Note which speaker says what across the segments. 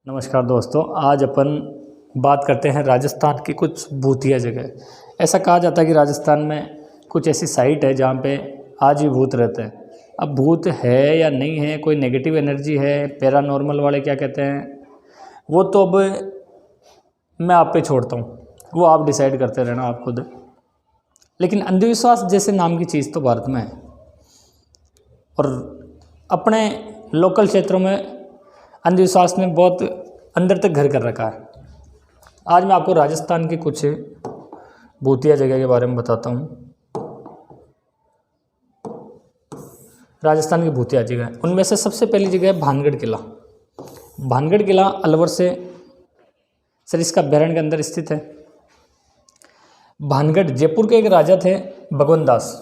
Speaker 1: नमस्कार दोस्तों, आज अपन बात करते हैं राजस्थान की कुछ भूतिया जगह। ऐसा कहा जाता है कि राजस्थान में कुछ ऐसी साइट है जहाँ पे आज भी भूत रहते हैं। अब भूत है या नहीं है, कोई नेगेटिव एनर्जी है, पैरानॉर्मल वाले क्या कहते हैं, वो तो अब मैं आप पे छोड़ता हूँ, वो आप डिसाइड करते रहना आप खुद। लेकिन अंधविश्वास जैसे नाम की चीज़ तो भारत में है और अपने लोकल क्षेत्रों में अंधविश्वास ने बहुत अंदर तक घर कर रखा है। आज मैं आपको राजस्थान की कुछ भूतिया जगह के बारे में बताता हूँ। राजस्थान की भूतिया जगह, उनमें से सबसे पहली जगह है भानगढ़ किला। भानगढ़ किला अलवर से सरिस्का अभ्यारण्य के अंदर स्थित है। भानगढ़ जयपुर के एक राजा थे भगवंत दास।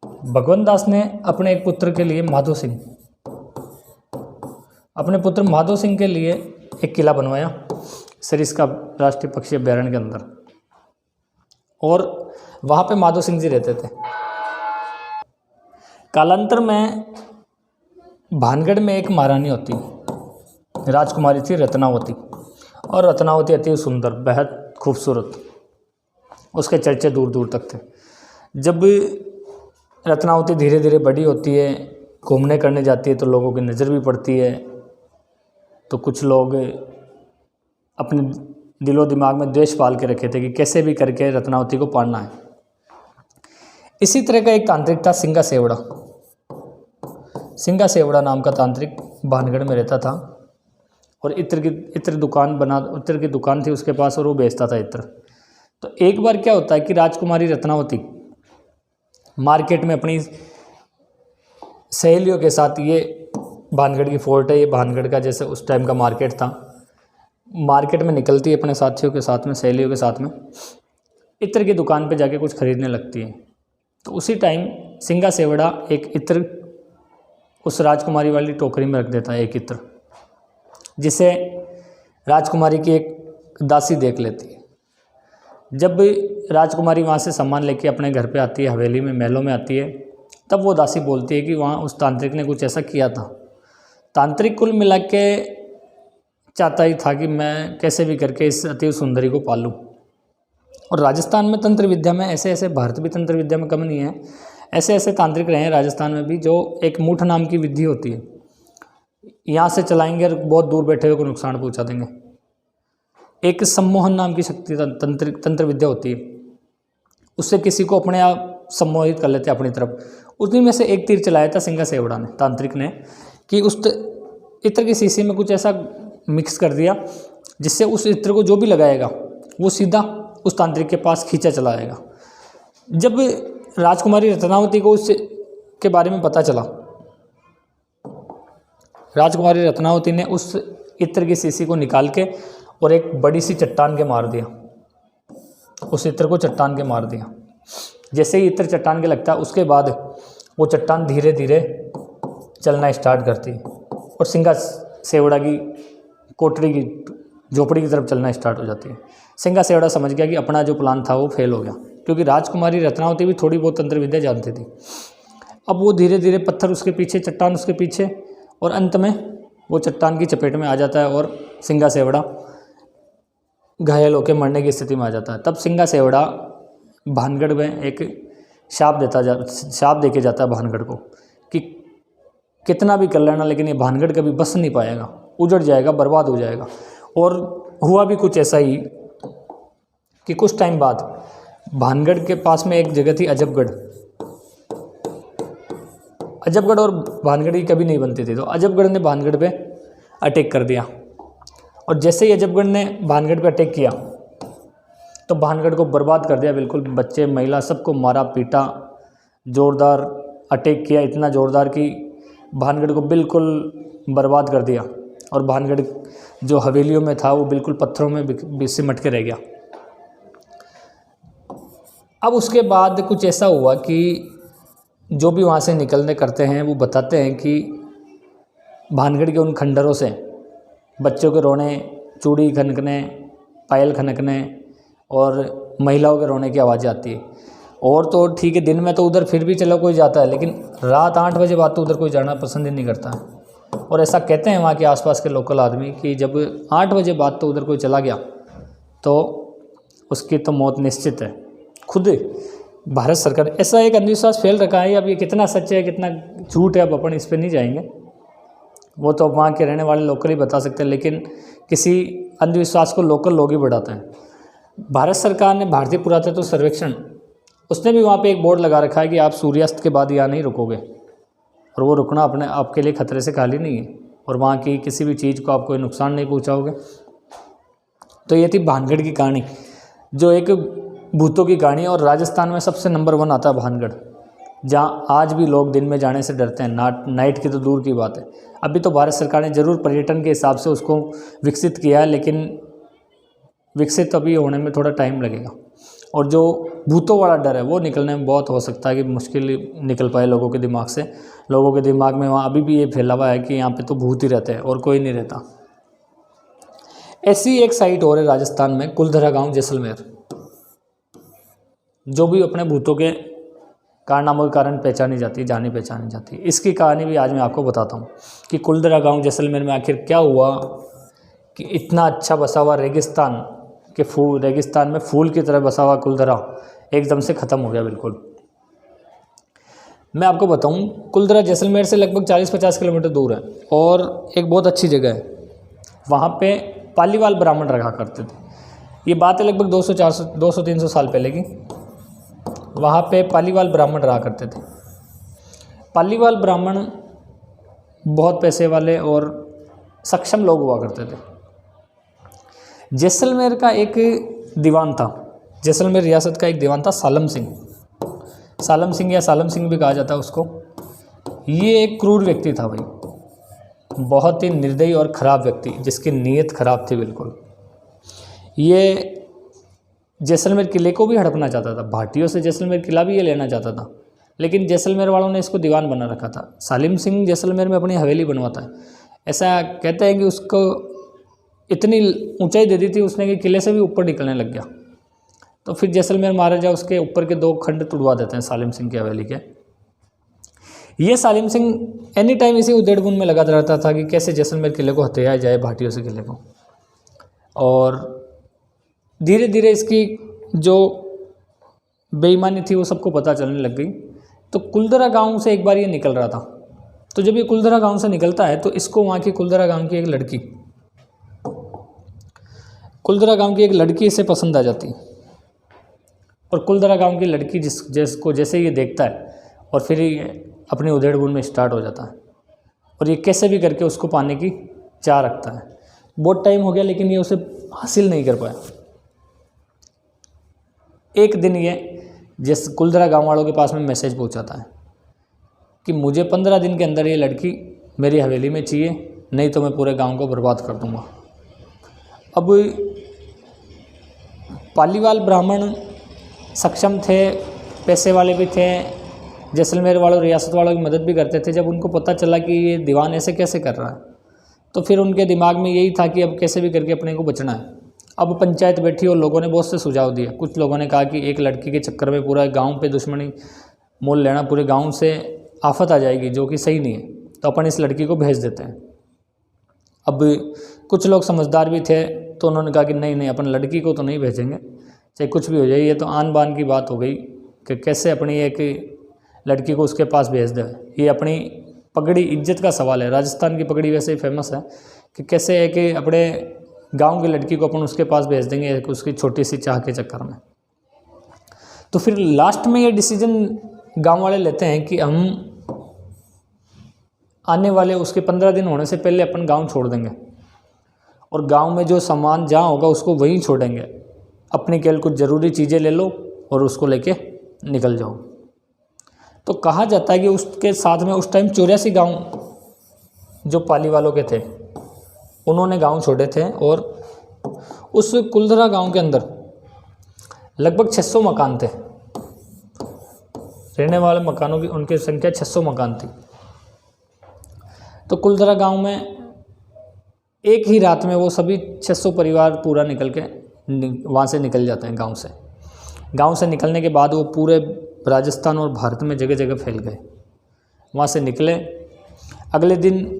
Speaker 1: भगवंत दास ने अपने एक पुत्र के लिए अपने पुत्र माधो सिंह के लिए एक किला बनवाया सरिस्का राष्ट्रीय पक्षी अभ्यारण्य के अंदर, और वहाँ पे माधो सिंह जी रहते थे। कालांतर में भानगढ़ में एक महारानी होती, राजकुमारी थी रत्नावती, और रत्नावती अति सुंदर, बेहद खूबसूरत, उसके चर्चे दूर दूर तक थे। जब रत्नावती धीरे धीरे बड़ी होती है, घूमने करने जाती है तो लोगों की नज़र भी पड़ती है, तो कुछ लोग अपने दिलो दिमाग में द्वेष पाल के रखे थे कि कैसे भी करके रत्नावती को पालना है। इसी तरह का एक तांत्रिक था सिंगा सेवड़ा। सिंगा सेवड़ा नाम का तांत्रिक भानगढ़ में रहता था और इत्र की दुकान थी उसके पास, और वो बेचता था इत्र। तो एक बार क्या होता है कि राजकुमारी रत्नावती मार्केट में अपनी सहेलियों के साथ, ये भानगढ़ की फोर्ट है, ये भानगढ़ का जैसे उस टाइम का मार्केट था, मार्केट में निकलती है अपने साथियों के साथ में, सहेलियों के साथ में, इत्र की दुकान पे जाके कुछ खरीदने लगती है। तो उसी टाइम सिंगा सेवड़ा एक इत्र उस राजकुमारी वाली टोकरी में रख देता है, एक इत्र, जिसे राजकुमारी की एक दासी देख लेती है। जब राजकुमारी वहाँ से सामान लेके अपने घर पे आती है, हवेली में, महलों में आती है, तब वो दासी बोलती है कि वहाँ उस तांत्रिक ने कुछ ऐसा किया था। तांत्रिक कुल मिला के चाहता ही था कि मैं कैसे भी करके इस अति सुंदरी को पालूं। और राजस्थान में तंत्र विद्या में ऐसे, भारत भी तंत्र विद्या में कम नहीं है, ऐसे तांत्रिक रहे हैं राजस्थान में भी, जो एक मूठ नाम की विधि होती है, यहाँ से चलाएंगे और बहुत दूर बैठे हुए को नुकसान पहुँचा देंगे। एक सम्मोहन नाम की शक्ति तंत्र विद्या होती है, उससे किसी को अपने आप सम्मोहित कर लेते हैं अपनी तरफ। उसी में से एक तीर चलाया था सिंगा सेवड़ा ने, तांत्रिक ने, कि उस इत्र की शीशी में कुछ ऐसा मिक्स कर दिया जिससे उस इत्र को जो भी लगाएगा वो सीधा उस तांत्रिक के पास खींचा चला आएगा। जब राजकुमारी रत्नावती को उस के बारे में पता चला, राजकुमारी रत्नावती ने उस इत्र की शीशी को निकाल के और एक बड़ी सी चट्टान के मार दिया, उस इत्र को चट्टान के मार दिया। जैसे ही इत्र चट्टान के लगता है, उसके बाद वो चट्टान धीरे धीरे चलना स्टार्ट करती है और सिंगा सेवड़ा की कोठरी की झोपड़ी की तरफ चलना स्टार्ट हो जाती है। सिंगा सेवड़ा समझ गया कि अपना जो प्लान था वो फेल हो गया, क्योंकि राजकुमारी रत्नावती भी थोड़ी बहुत तंत्र विद्या जानती थी। अब वो धीरे धीरे पत्थर उसके पीछे, चट्टान उसके पीछे, और अंत में वो चट्टान की चपेट में आ जाता है और सिंगा सेवड़ा घायल होकर मरने की स्थिति में आ जाता है। तब सिंगा सेवड़ा भानगढ़ में एक शाप दे के जाता है भानगढ़ को कि कितना भी कर लेना, लेकिन ये भानगढ़ कभी बस नहीं पाएगा, उजड़ जाएगा, बर्बाद हो जाएगा। और हुआ भी कुछ ऐसा ही कि कुछ टाइम बाद भानगढ़ के पास में एक जगह थी अजबगढ़। अजबगढ़ और भानगढ़ की कभी नहीं बनती थी, तो अजबगढ़ ने भानगढ़ पे अटैक कर दिया, और जैसे ही अजबगढ़ ने भानगढ़ पे अटैक किया तो भानगढ़ को बर्बाद कर दिया बिल्कुल। बच्चे, महिला, सबको मारा पीटा, जोरदार अटैक किया, इतना जोरदार कि भानगढ़ को बिल्कुल बर्बाद कर दिया, और भानगढ़ जो हवेलियों में था वो बिल्कुल पत्थरों में सिमट के रह गया। अब उसके बाद कुछ ऐसा हुआ कि जो भी वहाँ से निकलने करते हैं वो बताते हैं कि भानगढ़ के उन खंडरों से बच्चों के रोने, चूड़ी खनकने, पायल खनकने और महिलाओं के रोने की आवाज़ आती है। और तो ठीक है, दिन में तो उधर फिर भी चलो कोई जाता है, लेकिन रात 8 बजे बाद तो उधर कोई जाना पसंद ही नहीं करता है। और ऐसा कहते हैं वहाँ के आसपास के लोकल आदमी कि जब 8 बजे बाद तो उधर कोई चला गया तो उसकी तो मौत निश्चित है। खुद भारत सरकार ऐसा एक अंधविश्वास फैल रखा है, अब ये कितना सच है कितना झूठ है अब अपन इस पर नहीं जाएंगे, वो तो वहाँ के रहने वाले लोकल ही बता सकते हैं, लेकिन किसी अंधविश्वास को लोकल लोग ही बढ़ाते हैं। भारत सरकार ने भारतीय पुरातत्व सर्वेक्षण उसने भी वहाँ पे एक बोर्ड लगा रखा है कि आप सूर्यास्त के बाद यहाँ नहीं रुकोगे, और वो रुकना अपने आपके लिए खतरे से खाली नहीं है, और वहाँ की किसी भी चीज़ को आप कोई नुकसान नहीं पहुँचाओगे। तो ये थी भानगढ़ की कहानी, जो एक भूतों की कहानी है। और राजस्थान में सबसे नंबर 1 आता है भानगढ़, जहाँ आज भी लोग दिन में जाने से डरते हैं, नाइट की तो दूर की बात है। अभी तो भारत सरकार ने ज़रूर पर्यटन के हिसाब से उसको विकसित किया है, लेकिन विकसित अभी होने में थोड़ा टाइम लगेगा। और जो भूतों वाला डर है वो निकलने में बहुत हो सकता है कि मुश्किल निकल पाए लोगों के दिमाग से। लोगों के दिमाग में वहाँ अभी भी ये फैला हुआ है कि यहाँ पे तो भूत ही रहते हैं और कोई नहीं रहता। ऐसी एक साइट और है राजस्थान में, कुलधरा गांव जैसलमेर, जो भी अपने भूतों के कारनामों के कारण पहचानी जाती है, जानी पहचानी जाती है। इसकी कहानी भी आज मैं आपको बताता हूँ कि कुलधरा गांव जैसलमेर में आखिर क्या हुआ कि इतना अच्छा बसा हुआ रेगिस्तान के रेगिस्तान में फूल की तरह बसा हुआ कुलधरा एकदम से ख़त्म हो गया बिल्कुल। मैं आपको बताऊं, कुलधरा जैसलमेर से लगभग 40-50 किलोमीटर दूर है और एक बहुत अच्छी जगह है। वहाँ पे पालीवाल ब्राह्मण रखा करते थे। ये बात है लगभग 200-300 साल पहले की। वहाँ पे पालीवाल ब्राह्मण रहा करते थे। पालीवाल ब्राह्मण बहुत पैसे वाले और सक्षम लोग हुआ करते थे। जैसलमेर का एक दीवान था, जैसलमेर रियासत का एक दीवान था सालम सिंह या सालम सिंह भी कहा जाता है उसको। ये एक क्रूर व्यक्ति था भाई, बहुत ही निर्दयी और ख़राब व्यक्ति, जिसकी नीयत ख़राब थी बिल्कुल। ये जैसलमेर किले को भी हड़पना चाहता था, भाटियों से जैसलमेर किला भी ये लेना चाहता था, लेकिन जैसलमेर वालों ने इसको दीवान बना रखा था। सालिम सिंह जैसलमेर में अपनी हवेली बनवाता है। ऐसा कहते हैं कि उसको इतनी ऊंचाई दे दी थी उसने कि किले से भी ऊपर निकलने लग गया। तो फिर जैसलमेर महाराजा उसके ऊपर के 2 खंड तुड़वा देते हैं सालिम सिंह की हवेली के। ये सालिम सिंह एनी टाइम इसी उधेड़-बुन में लगा रहता था कि कैसे जैसलमेर किले को हथियाया जाए भाटियों से किले को। और धीरे धीरे इसकी जो बेईमानी थी वो सबको पता चलने लग गई। तो कुलधरा गांव से एक बार ये निकल रहा था। तो जब ये कुलधरा गांव से निकलता है तो इसको वहाँ की कुलधरा गांव की एक लड़की इसे पसंद आ जाती। और कुलधरा गांव की लड़की जिसको जैसे ये देखता है और फिर ये अपनी उधेड़-बुन में स्टार्ट हो जाता है, और ये कैसे भी करके उसको पाने की चाह रखता है। बहुत टाइम हो गया लेकिन ये उसे हासिल नहीं कर पाया। एक दिन ये जिस कुलधरा गांव वालों के पास में मैसेज पहुंचाता है कि मुझे 15 दिन के अंदर ये लड़की मेरी हवेली में चाहिए, नहीं तो मैं पूरे गांव को बर्बाद कर दूंगा। अब पालीवाल ब्राह्मण सक्षम थे, पैसे वाले भी थे, जैसलमेर वालों रियासत वालों की मदद भी करते थे। जब उनको पता चला कि ये दीवान ऐसे कैसे कर रहा है तो फिर उनके दिमाग में यही था कि अब कैसे भी करके अपने को बचना है। अब पंचायत बैठी और लोगों ने बहुत से सुझाव दिए। कुछ लोगों ने कहा कि एक लड़की के चक्कर में पूरा गांव पे दुश्मनी मोल लेना, पूरे गांव से आफत आ जाएगी, जो कि सही नहीं है, तो अपन इस लड़की को भेज देते हैं। अब कुछ लोग समझदार भी थे तो उन्होंने कहा कि नहीं अपन लड़की को तो नहीं भेजेंगे, चाहे कुछ भी हो जाए। ये तो आन बान की बात हो गई कि कैसे अपनी एक लड़की को उसके पास भेज दे। ये अपनी पगड़ी इज्जत का सवाल है। राजस्थान की पगड़ी वैसे ही फेमस है कि कैसे है कि अपने गांव की लड़की को अपन उसके पास भेज देंगे उसकी छोटी सी चाह के चक्कर में। तो फिर लास्ट में ये डिसीजन गांव वाले लेते हैं कि हम आने वाले उसके 15 दिन होने से पहले अपन गांव छोड़ देंगे और गांव में जो सामान जहाँ होगा उसको वहीं छोड़ेंगे। अपनी केवल कुछ ज़रूरी चीज़ें ले लो और उसको लेके निकल जाओ। तो कहा जाता है कि उसके साथ में उस टाइम 84 गांव जो पाली वालों के थे उन्होंने गांव छोड़े थे, और उस कुलधरा गांव के अंदर लगभग 600 मकान थे। रहने वाले मकानों की उनकी संख्या 600 मकान थी। तो कुलधरा गांव में एक ही रात में वो सभी 600 परिवार पूरा निकल के वहाँ से निकल जाते हैं गांव से। गांव से निकलने के बाद वो पूरे राजस्थान और भारत में जगह जगह फैल गए। वहाँ से निकले, अगले दिन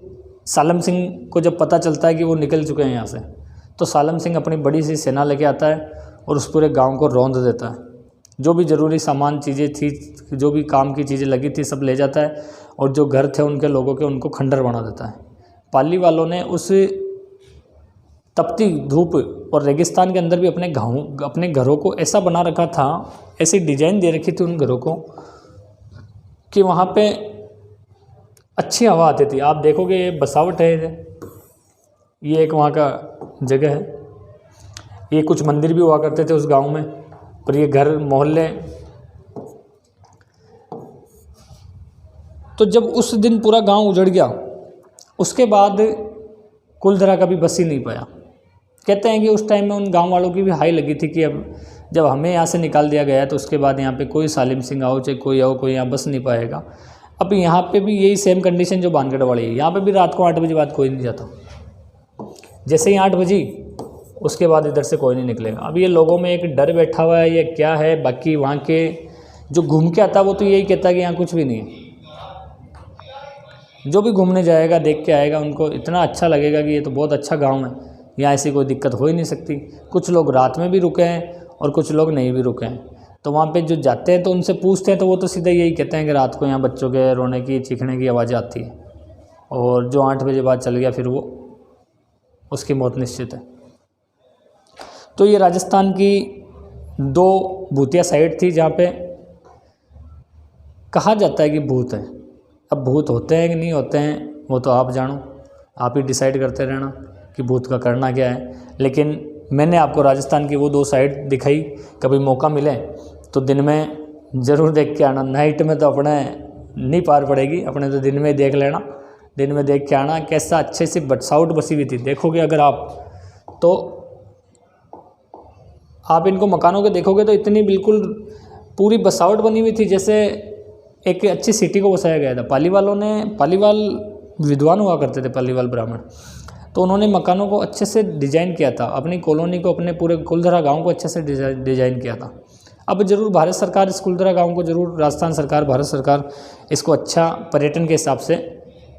Speaker 1: सालम सिंह को जब पता चलता है कि वो निकल चुके हैं यहाँ से, तो सालम सिंह अपनी बड़ी सी सेना लेके आता है और उस पूरे गांव को रौंद देता है। जो भी ज़रूरी सामान चीज़ें थी, जो भी काम की चीज़ें लगी थी, सब ले जाता है और जो घर थे उनके लोगों के, उनको खंडर बना देता है। पाली वालों ने उस तपती धूप और रेगिस्तान के अंदर भी अपने घरों को ऐसा बना रखा था, ऐसी डिजाइन दे रखी थी उन घरों को कि वहाँ पे अच्छी हवा आती थी। आप देखोगे ये बसावट है, ये एक वहाँ का जगह है। ये कुछ मंदिर भी हुआ करते थे उस गांव में, और ये घर मोहल्ले। तो जब उस दिन पूरा गांव उजड़ गया, उसके बाद कुलधरा कभी बस ही नहीं पाया। कहते हैं कि उस टाइम में उन गांव वालों की भी हाई लगी थी कि अब जब हमें यहाँ से निकाल दिया गया है तो उसके बाद यहाँ पे कोई सालिम सिंह आओ चाहे कोई आओ, कोई यहाँ बस नहीं पाएगा। अब यहाँ पे भी यही सेम कंडीशन जो बानगढ़ वाली है, यहाँ पे भी रात को 8 बजे बाद कोई नहीं जाता। जैसे ही 8 बजी उसके बाद इधर से कोई नहीं निकलेगा। अब ये लोगों में एक डर बैठा हुआ है, ये क्या है। बाकी वहाँ के जो घूम के आता है वो तो यही कहता है कि यहाँ कुछ भी नहीं है। जो भी घूमने जाएगा, देख के आएगा, उनको इतना अच्छा लगेगा कि ये तो बहुत अच्छा गांव है, यहाँ ऐसी कोई दिक्कत हो ही नहीं सकती। कुछ लोग रात में भी रुके हैं और कुछ लोग नहीं भी रुके हैं। तो वहाँ पे जो जाते हैं तो उनसे पूछते हैं तो वो तो सीधा यही कहते हैं कि रात को यहाँ बच्चों के रोने की, चीखने की आवाज़ें आती है, और जो 8 बजे बाद चल गया फिर वो उसकी मौत निश्चित है। तो ये राजस्थान की 2 भूतिया साइट थी जहाँ पे कहा जाता है कि भूत है। अब भूत होते हैं कि नहीं होते हैं वो तो आप जानो, आप ही डिसाइड करते रहना कि भूत का करना क्या है। लेकिन मैंने आपको राजस्थान की वो 2 साइट दिखाई। कभी मौका मिले तो दिन में ज़रूर देख के आना। नाइट में तो अपने नहीं पार पड़ेगी, अपने तो दिन में देख लेना। दिन में देख के आना कैसा अच्छे से बसावट बसी हुई थी। देखोगे अगर आप तो आप इनको मकानों के देखोगे तो इतनी बिल्कुल पूरी बसावट बनी हुई थी जैसे एक अच्छी सिटी को बसाया गया था। पालीवाल विद्वान हुआ करते थे, पालीवाल ब्राह्मण। तो उन्होंने मकानों को अच्छे से डिज़ाइन किया था, अपनी कॉलोनी को, अपने पूरे कुलधरा गांव को अच्छे से डिज़ाइन किया था। अब ज़रूर भारत सरकार इस कुलधरा गांव को ज़रूर, राजस्थान सरकार, भारत सरकार इसको अच्छा पर्यटन के हिसाब से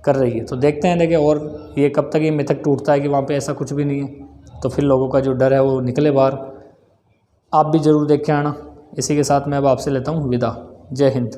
Speaker 1: कर रही है। तो देखते हैं देखिए और ये कब तक ये मिथक टूटता है कि वहाँ पे ऐसा कुछ भी नहीं है। तो फिर लोगों का जो डर है वो निकले बाहर। आप भी ज़रूर देख के आना। इसी के साथ मैं अब आपसे लेता हूँ विदा। जय हिंद।